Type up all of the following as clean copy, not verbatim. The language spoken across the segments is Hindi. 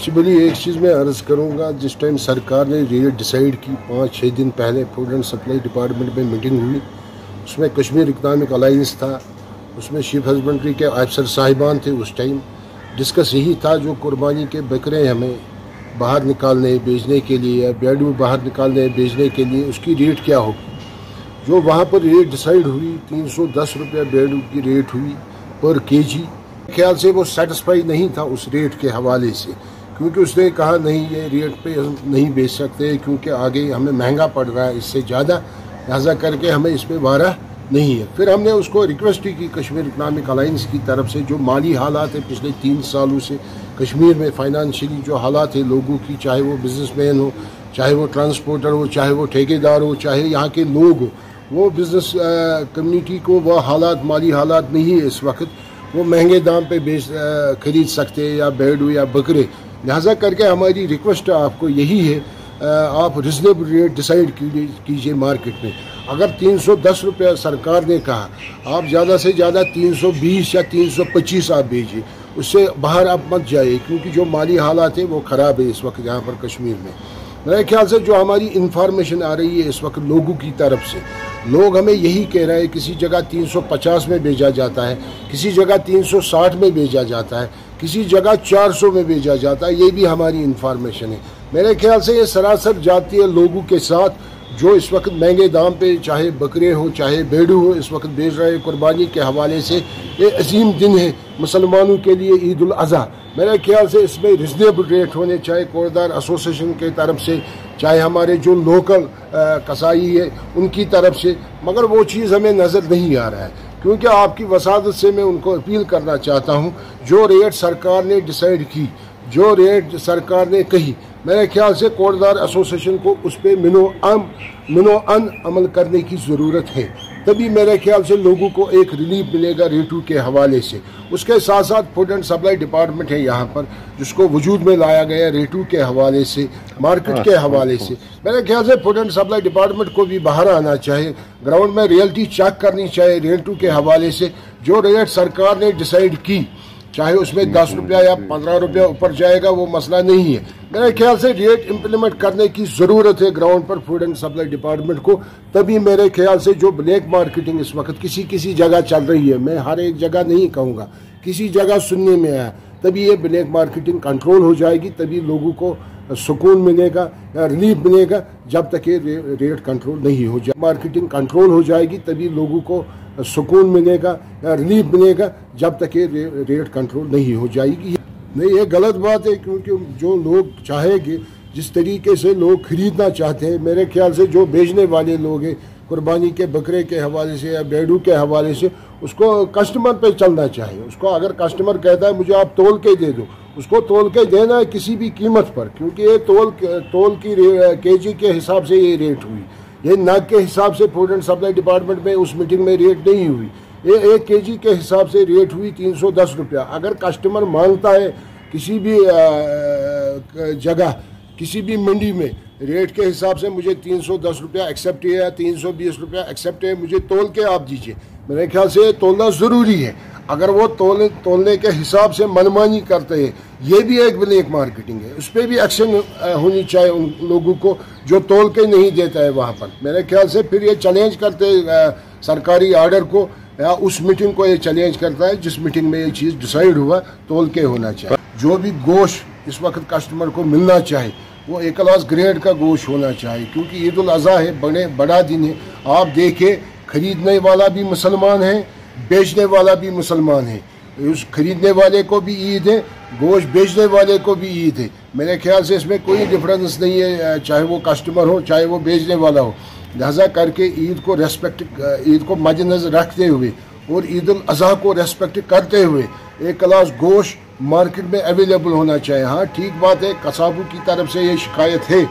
एक्चुअली एक चीज़ मैं अर्ज़ करूँगा, जिस टाइम सरकार ने रेट डिसाइड की 5-6 दिन पहले फूड एंड सप्लाई डिपार्टमेंट में मीटिंग हुई। उसमें कश्मीर इकनॉमिक अलाइंस था, उसमें चीफ हस्बेंड्री के अफसर साहिबान थे। उस टाइम डिस्कस यही था, जो कुर्बानी के बकरे हमें बाहर निकालने बेचने के लिए या बेडू बाहर निकालने बेचने के लिए उसकी रेट क्या होगी। जो वहाँ पर रेट डिसाइड हुई 310 रुपये बेडू की रेट हुई पर केजी। ख्याल से वो सेटिस्फाई नहीं था उस रेट के हवाले से, क्योंकि उसने कहा नहीं ये रेट पे हम नहीं बेच सकते, क्योंकि आगे हमें महंगा पड़ रहा है इससे ज़्यादा, लिहाजा करके हमें इस पर वारा नहीं है। फिर हमने उसको रिक्वेस्ट की कश्मीर इकनॉमिक अलाइंस की तरफ से, जो माली हालात है पिछले 3 सालों से कश्मीर में फाइनेंशियली जो हालात है लोगों की, चाहे वो बिजनेसमैन हो, चाहे वो ट्रांसपोर्टर हो, चाहे वो ठेकेदार हो, चाहे यहाँ के लोग हो, वो बिज़नेस कम्युनिटी को वह हालात माली हालात नहीं है इस वक्त वो महंगे दाम पे खरीद सकते हैं या भेड़ या बकरे। लिहाजा करके हमारी रिक्वेस्ट आपको यही है, आप रिजनेबल रेट डिसाइड कीजिए मार्केट में। अगर 310 रुपये सरकार ने कहा, आप ज़्यादा से ज़्यादा 320 या 325 आप भेजिए, उससे बाहर आप मत जाइए, क्योंकि जो माली हालात है वो ख़राब है इस वक्त यहाँ पर कश्मीर में। मेरे ख्याल से जो हमारी इंफॉर्मेशन आ रही है इस वक्त लोगों की तरफ से, लोग हमें यही कह रहे हैं, किसी जगह 350 में भेजा जाता है, किसी जगह 360 में भेजा जाता है, किसी जगह 400 में भेजा जाता है। ये भी हमारी इंफॉर्मेशन है। मेरे ख्याल से ये सरासर जाती है लोगों के साथ, जो इस वक्त महंगे दाम पे चाहे बकरे हो चाहे भेड़ू हो इस वक्त बेच रहे हैं। कुर्बानी के हवाले से ये अजीम दिन है मुसलमानों के लिए, ईद उल अज़हा। मेरे ख्याल से इसमें रिजनेबल रेट होने, चाहे कोरदार एसोसिएशन के तरफ से, चाहे हमारे जो लोकल कसाई है उनकी तरफ से, मगर वो चीज़ हमें नज़र नहीं आ रहा है। क्योंकि आपकी वसादत से मैं उनको अपील करना चाहता हूँ, जो रेट सरकार ने डिसाइड की, जो रेट सरकार ने कही, मेरे ख्याल से कोरदार एसोसिएशन को उस पर मिनो अन अमल करने की ज़रूरत है। तभी मेरे ख्याल से लोगों को एक रिलीफ मिलेगा रेटू के हवाले से। उसके साथ साथ फूड एंड सप्लाई डिपार्टमेंट है यहाँ पर, जिसको वजूद में लाया गया रेटू के हवाले से, मार्केट के हवाले से। मेरे ख्याल से फूड एंड सप्लाई डिपार्टमेंट को भी बाहर आना चाहिए, ग्राउंड में रियलिटी चेक करनी चाहिए रेटू के हवाले से। जो रेट सरकार ने डिसाइड की, चाहे उसमें 10 रुपया या 15 रुपया ऊपर जाएगा वो मसला नहीं है। मेरे ख्याल से रेट इम्प्लीमेंट करने की ज़रूरत है ग्राउंड पर फूड एंड सप्लाई डिपार्टमेंट को। तभी मेरे ख्याल से जो ब्लैक मार्केटिंग इस वक्त किसी जगह चल रही है, मैं हर एक जगह नहीं कहूँगा, किसी जगह सुनने में आया, तभी ये ब्लैक मार्केटिंग कंट्रोल हो जाएगी, तभी लोगों को सुकून मिलेगा या रिलीफ मिलेगा। जब तक ये रेट कंट्रोल नहीं हो जाए, मार्केटिंग कंट्रोल हो जाएगी, तभी लोगों को सुकून मिलेगा या रिलीफ मिलेगा। जब तक ये रेट कंट्रोल नहीं हो जाएगी, नहीं ये गलत बात है। क्योंकि जो लोग चाहेंगे, जिस तरीके से लोग खरीदना चाहते हैं, मेरे ख्याल से जो बेचने वाले लोग हैं कुर्बानी के बकरे के हवाले से या भेड़ू के हवाले से, उसको कस्टमर पे चलना चाहिए। उसको अगर कस्टमर कहता है मुझे आप तोल के दे दो, उसको तोल के देना है किसी भी कीमत पर, क्योंकि ये तोल की केजी के हिसाब से ये रेट हुई, ये नग के हिसाब से फूड एंड सप्लाई डिपार्टमेंट में उस मीटिंग में रेट नहीं हुई। ये 1 केजी के हिसाब से रेट हुई 310 रुपया। अगर कस्टमर मांगता है किसी भी जगह, किसी भी मंडी में रेट के हिसाब से मुझे 310 रुपया एक्सेप्ट है या 320 रुपया एक्सेप्ट है, मुझे तोल के आप दीजिए, मेरे ख्याल से तोलना ज़रूरी है। अगर वो तोलने के हिसाब से मनमानी करते हैं, ये भी एक ब्लैक मार्केटिंग है। उस पर भी एक्शन होनी चाहिए उन लोगों को जो तोल के नहीं देता है वहाँ पर। मेरे ख्याल से फिर ये चैलेंज करते सरकारी आर्डर को या उस मीटिंग को ये चैलेंज करता है जिस मीटिंग में ये चीज़ डिसाइड हुआ तोल के होना चाहिए। जो भी गोश्त इस वक्त कस्टमर को मिलना चाहिए वो एक क्लास ग्रेड का गोश्त होना चाहिए, क्योंकि ईद उल अज़हा है, बड़ा दिन है। आप देखें, खरीदने वाला भी मुसलमान है, बेचने वाला भी मुसलमान है। उस खरीदने वाले को भी ईद है, गोश्त बेचने वाले को भी ईद है। मेरे ख्याल से इसमें कोई डिफरेंस नहीं है, चाहे वो कस्टमर हो चाहे वो बेचने वाला हो। लिहाजा करके ईद को मद्देनजर रखते हुए और ईद उल अज़हा को रेस्पेक्ट करते हुए एक क्लास गोश्त मार्केट में अवेलेबल होना चाहिए। हाँ ठीक बात है, कसाबों की तरफ से ये शिकायत है,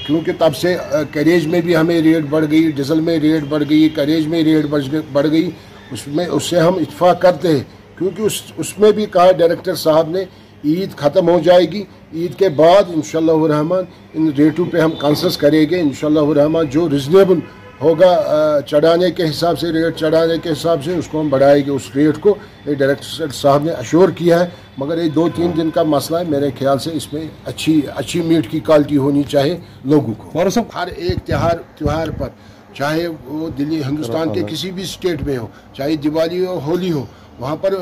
क्योंकि तब से करेज में भी हमें रेट बढ़ गई, डीजल में रेट बढ़ गई, करेज में रेट बढ़ गई। उससे हम इत्फाक करते हैं, क्योंकि उसमें भी कहा डायरेक्टर साहब ने ईद ख़त्म हो जाएगी, ईद के बाद इंशाअल्लाह रहमान इन रेटों पे हम कंसेस करेंगे इंशाअल्लाह रहमान। जो रिजनेबल होगा चढ़ाने के हिसाब से, रेट चढ़ाने के हिसाब से उसको हम बढ़ाएंगे उस रेट को। ये डायरेक्टर साहब ने अश्योर किया है, मगर ये 2-3 दिन का मसला है। मेरे ख्याल से इसमें अच्छी मीट की क्वालिटी होनी चाहिए लोगों को। हर एक त्यौहार पर, चाहे वो दिल्ली हिंदुस्तान के किसी भी स्टेट में हो, चाहे दिवाली हो, होली हो, वहाँ पर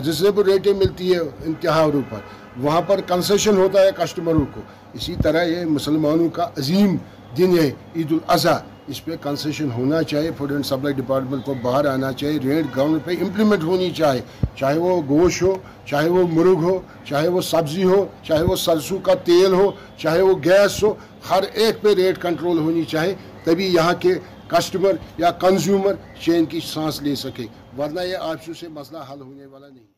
रिजनेबल रेटें मिलती है इन त्योहारों पर, वहाँ पर कंसेशन होता है कस्टमरों को। इसी तरह ये मुसलमानों का अजीम दिन है ईद उल अज़हा, इस पर कंसेशन होना चाहिए। फूड एंड सप्लाई डिपार्टमेंट को बाहर आना चाहिए, रेट ग्राउंड पे इम्प्लीमेंट होनी चाहिए। चाहे वो गोश्त हो, चाहे वो मुर्ग हो, चाहे वो सब्ज़ी हो, चाहे वो सरसों का तेल हो, चाहे वो गैस हो, हर एक पे रेट कंट्रोल होनी चाहिए। तभी यहाँ के कस्टमर या कंज्यूमर चैन की सांस ले सके, वरना ये आपसों से मसला हल होने वाला नहीं।